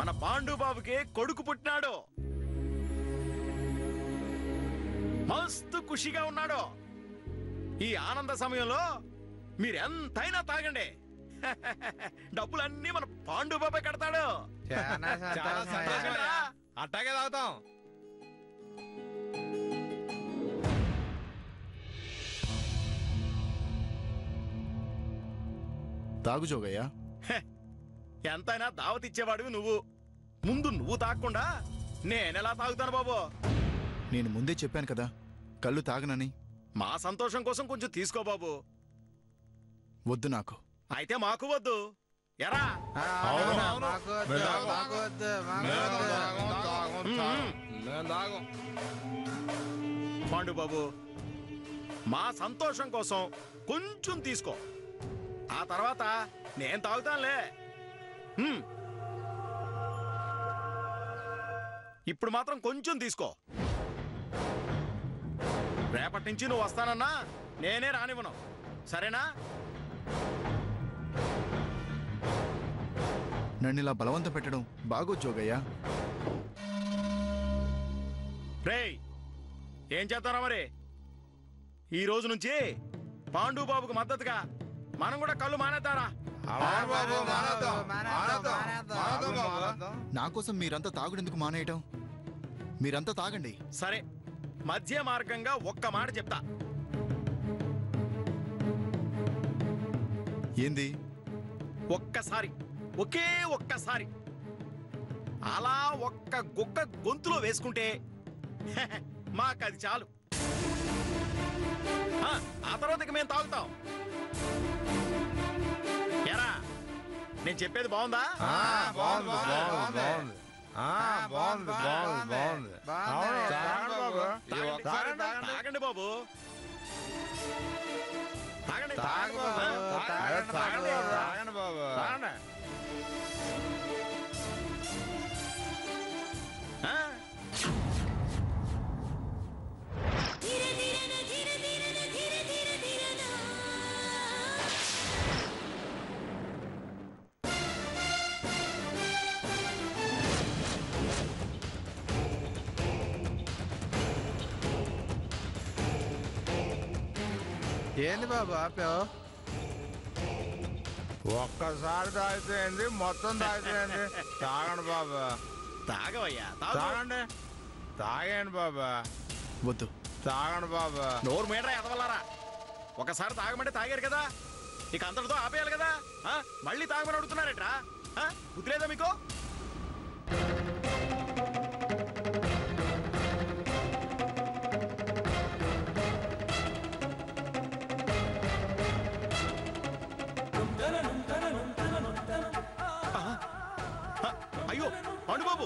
మన పాండు బాబుకి కొడుకు పుట్టినాడు. మస్తు ఖుషిగా ఉన్నాడు. ఈ ఆనంద సమయంలో మీరెంతైనా తాగండి. డబ్బులన్నీ మన పాండు బాబే కడతాడు. అట్టాగే తాగుతాం. తాగు జోగయ్య. ఎంతైనా దావతిచ్చేవాడివి నువ్వు. ముందు నువ్వు తాగకుండా నేనెలా తాగుతాను బాబు? నేను ముందే చెప్పాను కదా కళ్ళు తాగనని. మా సంతోషం కోసం కొంచెం తీసుకో బాబు. వద్దు నాకు. అయితే మాకు వద్దు. ఎరా పాండు బాబు, మా సంతోషం కోసం కొంచెం తీసుకో. ఆ తర్వాత నేను తాగుతానులే. ఇప్పుడు మాత్రం కొంచెం తీసుకో. రేపటి నుంచి నువ్వు వస్తానన్నా నేనే రానివ్వను, సరేనా? నన్ను ఇలా బలవంతం పెట్టడం బాగోదు జోగయ్య. రేయ్, ఏం చేస్తారా మరి? ఈ రోజు నుంచి పాండు బాబుకు మద్దతుగా మనం కూడా కళ్ళు మానేద్దారా? నా కోసం మీరంతా తాగుడెందుకు మానేయటం? మీరంతా తాగండి. సరే, మధ్య మార్గంగా ఒక్క మాట చెప్తా. ఏంది? ఒక్కసారి, ఒకే ఒక్కసారి అలా ఒక్క గుక్క గొంతులో వేసుకుంటే మాకది చాలు. ఆ తర్వాత ఇక మేము తాగుతాం. ఎరా, నేను చెప్పేది బాగుందా? తాగండి బాబు, తాగండి బాబు. ఏంది బాబు ఆపావు? ఒక్కసారి తాగితేంది, మొత్తం తాగితేంది? తాగండి బాబు. తాగవయ్యా, తాగండి. తాగండి బాబా. వద్దు. తాగండి బాబా. నోరు మీడరా ఎదవల్లారా. ఒకసారి తాగమంటే తాగారు కదా, ఇక అంతటితో ఆపేయాలి కదా. మళ్ళీ తాగమని అడుగుతున్నారేట్రా? బుద్ధి లేదా మీకు? అయ్యో పాండు బాబు,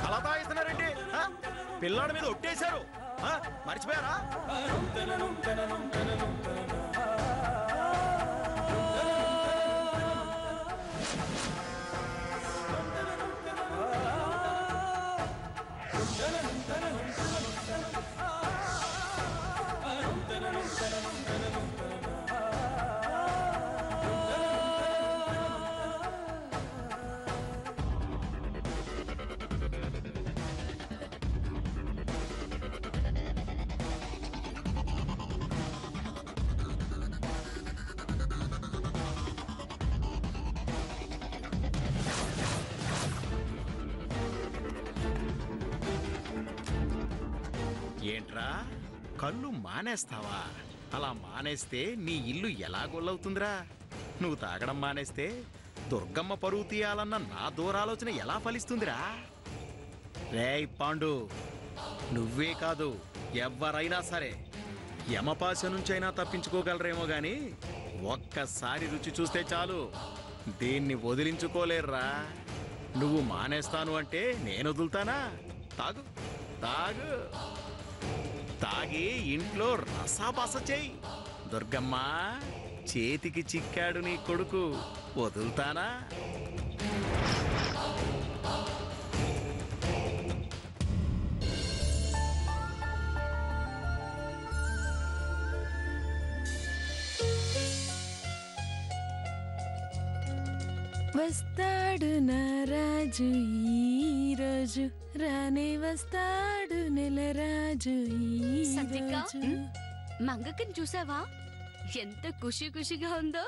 అలా తాగిస్తున్నారేంటి? పిల్లాడి మీద ఒట్టేశారు, మర్చిపోయారా? ఏంట్రా, కళ్ళు మానేస్తావా? అలా మానేస్తే నీ ఇల్లు ఎలా గొల్లవుతుందిరా? నువ్వు తాగడం మానేస్తే దుర్గమ్మ పరువు తీయాలన్న నా దూరాలోచన ఎలా ఫలిస్తుందిరా? రేయ్ పాండు, నువ్వే కాదు ఎవ్వరైనా సరే యమపాశ నుంచైనా తప్పించుకోగలరేమో గాని ఒక్కసారి రుచి చూస్తే చాలు, దీన్ని వదిలించుకోలేర్రా. నువ్వు మానేస్తాను అంటే నేను వదులుతానా? తాగు తాగు, తాగి ఇంట్లో రసాబస చెయ్యి. దుర్గమ్మ, చేతికి చిక్కాడు నీ కొడుకు, వదులుతానా? వస్తాడు నా రాజు ఈ రోజు, రానే వస్తాడు నెల రాజు ఈ సంధ్యక్క, రోజు. మంగక్కని చూసావా ఎంత ఖుషి ఖుషిగా ఉందో?